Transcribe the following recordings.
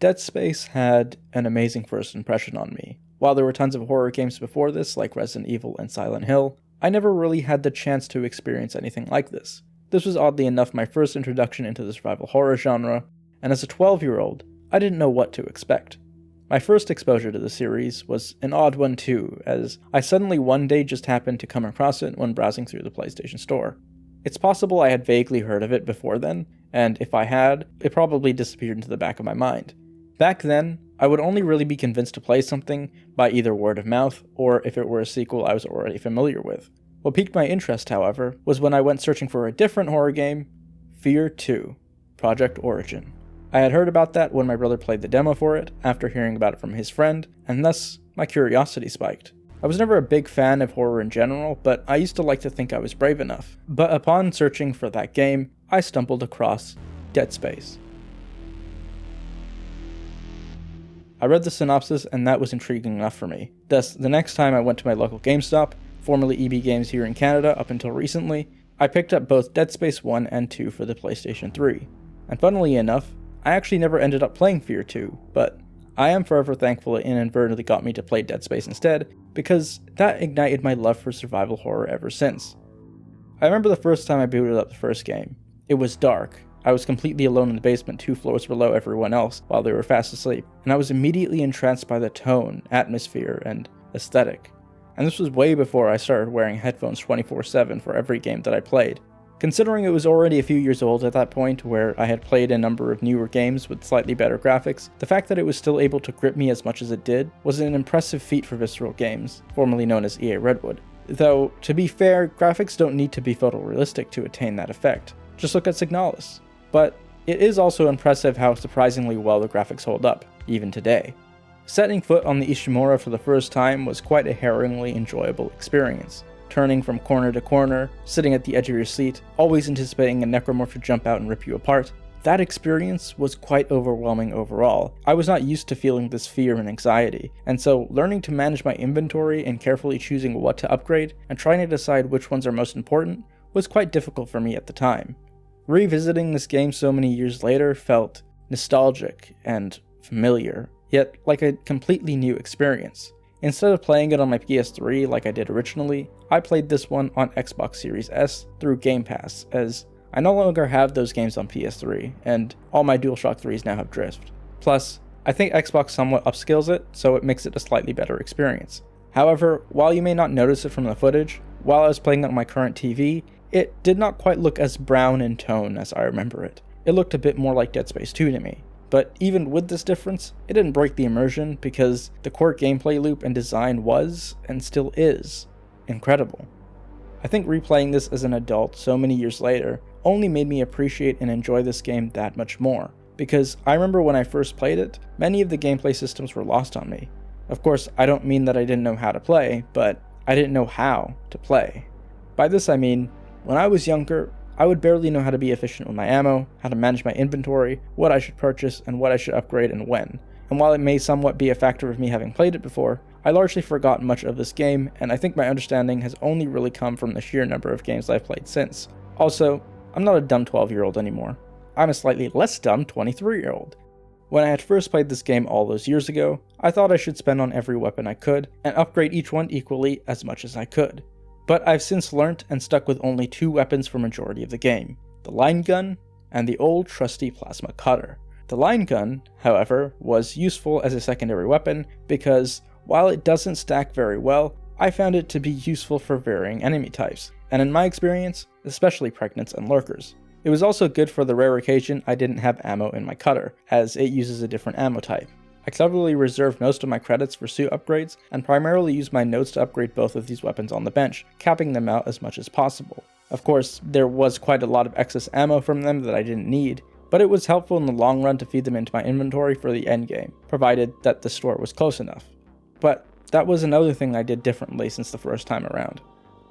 Dead Space had an amazing first impression on me. While there were tons of horror games before this, like Resident Evil and Silent Hill, I never really had the chance to experience anything like this. This was oddly enough my first introduction into the survival horror genre, and as a 12-year-old, I didn't know what to expect. My first exposure to the series was an odd one too, as I suddenly one day just happened to come across it when browsing through the PlayStation Store. It's possible I had vaguely heard of it before then, and if I had, it probably disappeared into the back of my mind. Back then, I would only really be convinced to play something by either word of mouth, or if it were a sequel I was already familiar with. What piqued my interest, however, was when I went searching for a different horror game, Fear 2, Project Origin. I had heard about that when my brother played the demo for it, after hearing about it from his friend, and thus, my curiosity spiked. I was never a big fan of horror in general, but I used to like to think I was brave enough. But upon searching for that game, I stumbled across Dead Space. I read the synopsis and that was intriguing enough for me. Thus, the next time I went to my local GameStop, formerly EB Games here in Canada up until recently, I picked up both Dead Space 1 and 2 for the PlayStation 3. And funnily enough, I actually never ended up playing Fear 2, but I am forever thankful it inadvertently got me to play Dead Space instead, because that ignited my love for survival horror ever since. I remember the first time I booted up the first game. It was dark. I was completely alone in the basement 2 floors below everyone else while they were fast asleep, and I was immediately entranced by the tone, atmosphere, and aesthetic. And this was way before I started wearing headphones 24/7 for every game that I played. Considering it was already a few years old at that point, where I had played a number of newer games with slightly better graphics, the fact that it was still able to grip me as much as it did was an impressive feat for Visceral Games, formerly known as EA Redwood. Though, to be fair, graphics don't need to be photorealistic to attain that effect. Just look at Signalis. But it is also impressive how surprisingly well the graphics hold up, even today. Setting foot on the Ishimura for the first time was quite a harrowingly enjoyable experience. Turning from corner to corner, sitting at the edge of your seat, always anticipating a necromorph to jump out and rip you apart. That experience was quite overwhelming overall. I was not used to feeling this fear and anxiety, and so learning to manage my inventory and carefully choosing what to upgrade and trying to decide which ones are most important was quite difficult for me at the time. Revisiting this game so many years later felt nostalgic and familiar, yet like a completely new experience. Instead of playing it on my PS3 like I did originally, I played this one on Xbox Series S through Game Pass, as I no longer have those games on PS3, and all my DualShock 3s now have drift. Plus, I think Xbox somewhat upscales it, so it makes it a slightly better experience. However, while you may not notice it from the footage, while I was playing it on my current TV, it did not quite look as brown in tone as I remember it. It looked a bit more like Dead Space 2 to me. But even with this difference, it didn't break the immersion because the core gameplay loop and design was, and still is, incredible. I think replaying this as an adult so many years later only made me appreciate and enjoy this game that much more, because I remember when I first played it, many of the gameplay systems were lost on me. Of course, I don't mean that I didn't know how to play, but I didn't know how to play. By this I mean, when I was younger, I would barely know how to be efficient with my ammo, how to manage my inventory, what I should purchase, and what I should upgrade and when. And while it may somewhat be a factor of me having played it before, I largely forgot much of this game, and I think my understanding has only really come from the sheer number of games I've played since. Also, I'm not a dumb 12-year-old anymore. I'm a slightly less dumb 23-year-old. When I had first played this game all those years ago, I thought I should spend on every weapon I could, and upgrade each one equally as much as I could. But I've since learnt and stuck with only 2 weapons for majority of the game, the line gun and the old trusty plasma cutter. The line gun, however, was useful as a secondary weapon because, while it doesn't stack very well, I found it to be useful for varying enemy types, and in my experience, especially pregnants and lurkers. It was also good for the rare occasion I didn't have ammo in my cutter, as it uses a different ammo type. I cleverly reserved most of my credits for suit upgrades, and primarily used my notes to upgrade both of these weapons on the bench, capping them out as much as possible. Of course, there was quite a lot of excess ammo from them that I didn't need, but it was helpful in the long run to feed them into my inventory for the endgame, provided that the store was close enough. But that was another thing I did differently since the first time around.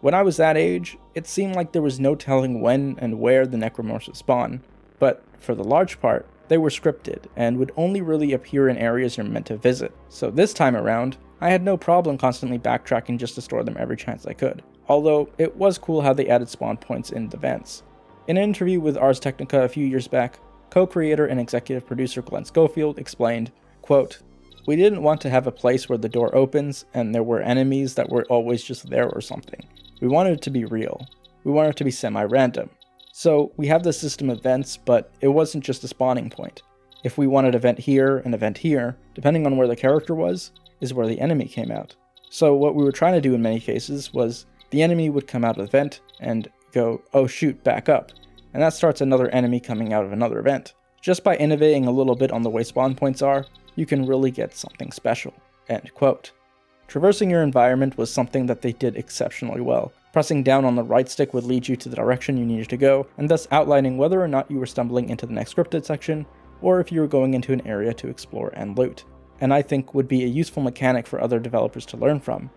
When I was that age, it seemed like there was no telling when and where the necromorphs would spawn, but for the large part, they were scripted, and would only really appear in areas you're meant to visit. So this time around, I had no problem constantly backtracking just to store them every chance I could. Although, it was cool how they added spawn points in the vents. In an interview with Ars Technica a few years back, Co-creator and executive producer Glenn Schofield explained, quote, "We didn't want to have a place where the door opens and there were enemies that were always just there or something. We wanted it to be real. We wanted it to be semi-random. So we have the system of events, but it wasn't just a spawning point. If we wanted event here, depending on where the character was, is where the enemy came out. So what we were trying to do in many cases was the enemy would come out of the vent and go, oh shoot, back up. And that starts another enemy coming out of another event. Just by innovating a little bit on the way spawn points are, you can really get something special." End quote. Traversing your environment was something that they did exceptionally well. Pressing down on the right stick would lead you to the direction you needed to go, and thus outlining whether or not you were stumbling into the next scripted section, or if you were going into an area to explore and loot, and I think would be a useful mechanic for other developers to learn from.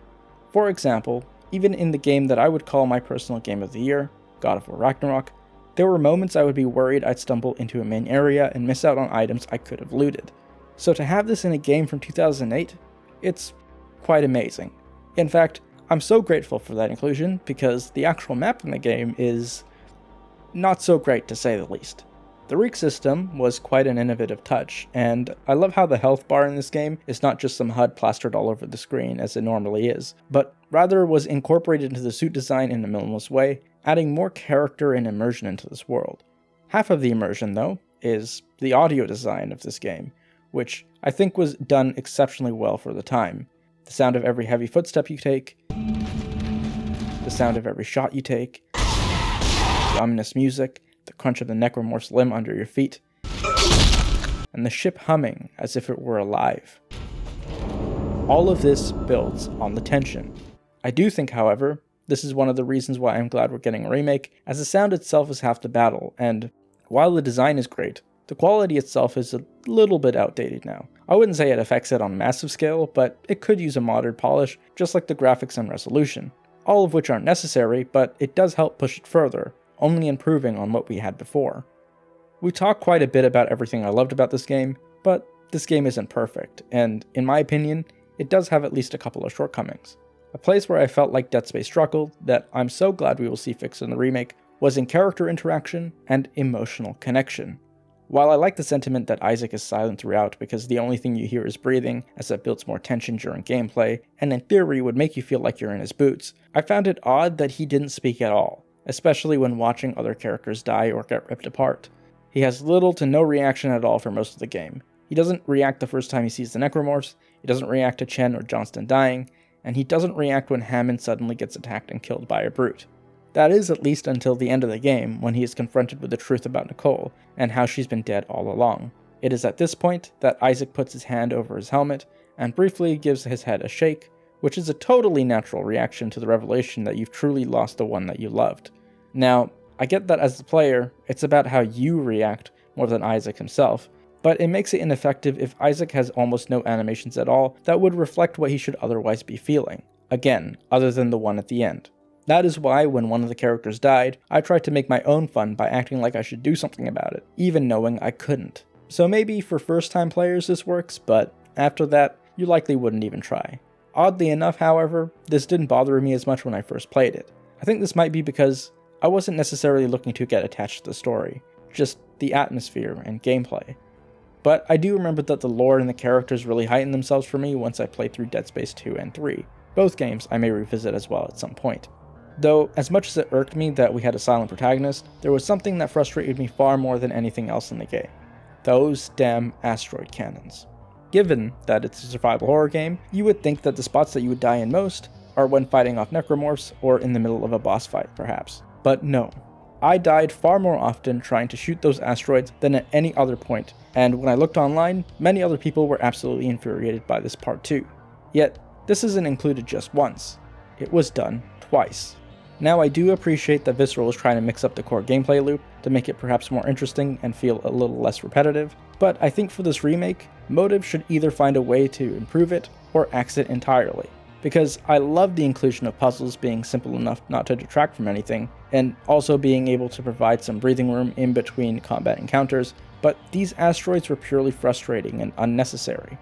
For example, even in the game that I would call my personal game of the year, God of War Ragnarok, there were moments I would be worried I'd stumble into a main area and miss out on items I could have looted. So to have this in a game from 2008, it's quite amazing. In fact, I'm so grateful for that inclusion because the actual map in the game is not so great, to say the least. The reek system was quite an innovative touch, and I love how the health bar in this game is not just some HUD plastered all over the screen as it normally is, but rather was incorporated into the suit design in a minimalist way, adding more character and immersion into this world. Half of the immersion, though, is the audio design of this game, which I think was done exceptionally well for the time. The sound of every heavy footstep you take, the sound of every shot you take, the ominous music, the crunch of the necromorph's limb under your feet, and the ship humming as if it were alive. All of this builds on the tension. I do think, however, this is one of the reasons why I'm glad we're getting a remake, as the sound itself is half the battle, and while the design is great, the quality itself is a little bit outdated now. I wouldn't say it affects it on a massive scale, but it could use a modern polish, just like the graphics and resolution, all of which aren't necessary, but it does help push it further, only improving on what we had before. We talked quite a bit about everything I loved about this game, but this game isn't perfect, and in my opinion, it does have at least a couple of shortcomings. A place where I felt like Dead Space struggled, that I'm so glad we will see fixed in the remake, was in character interaction and emotional connection. While I like the sentiment that Isaac is silent throughout because the only thing you hear is breathing, as that builds more tension during gameplay, and in theory would make you feel like you're in his boots, I found it odd that he didn't speak at all, especially when watching other characters die or get ripped apart. He has little to no reaction at all for most of the game. He doesn't react the first time he sees the necromorphs, he doesn't react to Chen or Johnston dying, and he doesn't react when Hammond suddenly gets attacked and killed by a brute. That is at least until the end of the game, when he is confronted with the truth about Nicole, and how she's been dead all along. It is at this point that Isaac puts his hand over his helmet, and briefly gives his head a shake, which is a totally natural reaction to the revelation that you've truly lost the one that you loved. Now, I get that as the player, it's about how you react more than Isaac himself, but it makes it ineffective if Isaac has almost no animations at all that would reflect what he should otherwise be feeling. Again, other than the one at the end. That is why when one of the characters died, I tried to make my own fun by acting like I should do something about it, even knowing I couldn't. So maybe for first-time players this works, but after that, you likely wouldn't even try. Oddly enough, however, this didn't bother me as much when I first played it. I think this might be because I wasn't necessarily looking to get attached to the story, just the atmosphere and gameplay. But I do remember that the lore and the characters really heightened themselves for me once I played through Dead Space 2 and 3. Both games I may revisit as well at some point. Though, as much as it irked me that we had a silent protagonist, there was something that frustrated me far more than anything else in the game. Those damn asteroid cannons. Given that it's a survival horror game, you would think that the spots that you would die in most are when fighting off necromorphs or in the middle of a boss fight, perhaps. But no. I died far more often trying to shoot those asteroids than at any other point, and when I looked online, many other people were absolutely infuriated by this part too. Yet, this isn't included just once. It was done twice. Now I do appreciate that Visceral is trying to mix up the core gameplay loop to make it perhaps more interesting and feel a little less repetitive, but I think for this remake, Motive should either find a way to improve it or axe it entirely. Because I love the inclusion of puzzles being simple enough not to detract from anything, and also being able to provide some breathing room in between combat encounters, but these asteroids were purely frustrating and unnecessary.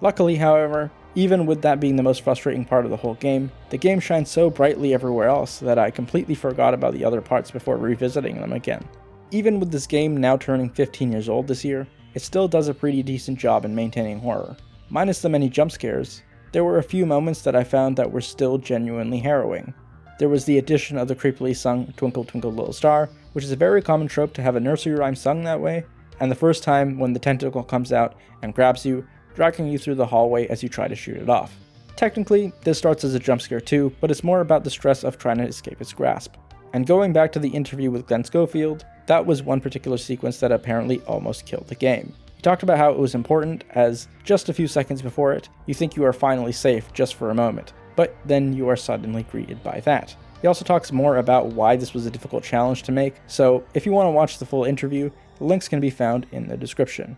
Luckily, however, even with that being the most frustrating part of the whole game, the game shines so brightly everywhere else that I completely forgot about the other parts before revisiting them again. Even with this game now turning 15 years old this year, it still does a pretty decent job in maintaining horror. Minus the many jump scares, there were a few moments that I found that were still genuinely harrowing. There was the addition of the creepily sung Twinkle Twinkle Little Star, which is a very common trope to have a nursery rhyme sung that way, and the first time when the tentacle comes out and grabs you, dragging you through the hallway as you try to shoot it off. Technically, this starts as a jump scare too, but it's more about the stress of trying to escape its grasp. And going back to the interview with Glenn Schofield, that was one particular sequence that apparently almost killed the game. He talked about how it was important as, just a few seconds before it, you think you are finally safe just for a moment, but then you are suddenly greeted by that. He also talks more about why this was a difficult challenge to make, so if you want to watch the full interview, the links can be found in the description.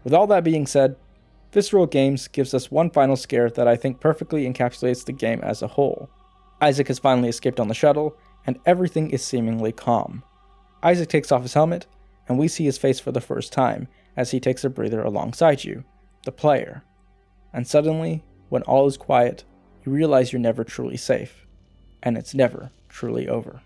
With all that being said, Visceral Games gives us one final scare that I think perfectly encapsulates the game as a whole. Isaac has finally escaped on the shuttle, and everything is seemingly calm. Isaac takes off his helmet, and we see his face for the first time as he takes a breather alongside you, the player. And suddenly, when all is quiet, you realize you're never truly safe, and it's never truly over.